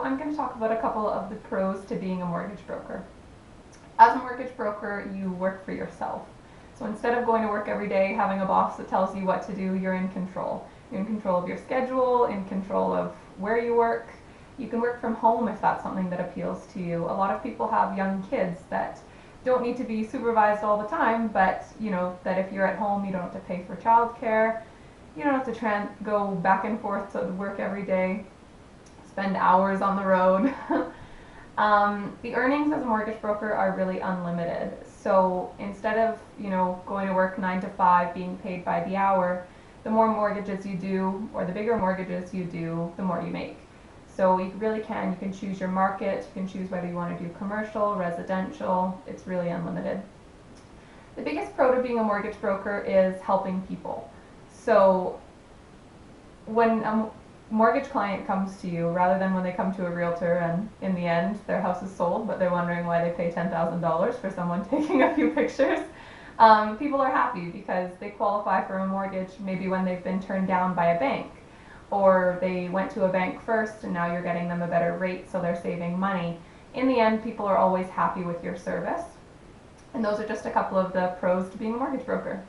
I'm going to talk about a couple of the pros to being a mortgage broker. As a mortgage broker, you work for yourself. So instead of going to work every day having a boss that tells you what to do, you're in control. You're in control of your schedule, in control of where you work. You can work from home if that's something that appeals to you. A lot of people have young kids that don't need to be supervised all the time, but you know that if you're at home, you don't have to pay for childcare. You don't have to go back and forth to work every day, spend hours on the road. The earnings as a mortgage broker are really unlimited. So instead of going to work 9 to 5, being paid by the hour, the more mortgages you do, or the bigger mortgages you do, the more you make. So you can choose your market, you can choose whether you want to do commercial, residential, it's really unlimited. The biggest pro to being a mortgage broker is helping people. So when a mortgage client comes to you, rather than when they come to a realtor and in the end their house is sold, but they're wondering why they pay $10,000 for someone taking a few pictures, people are happy because they qualify for a mortgage maybe when they've been turned down by a bank, or they went to a bank first and now you're getting them a better rate, so they're saving money. In the end, people are always happy with your service. And those are just a couple of the pros to being a mortgage broker.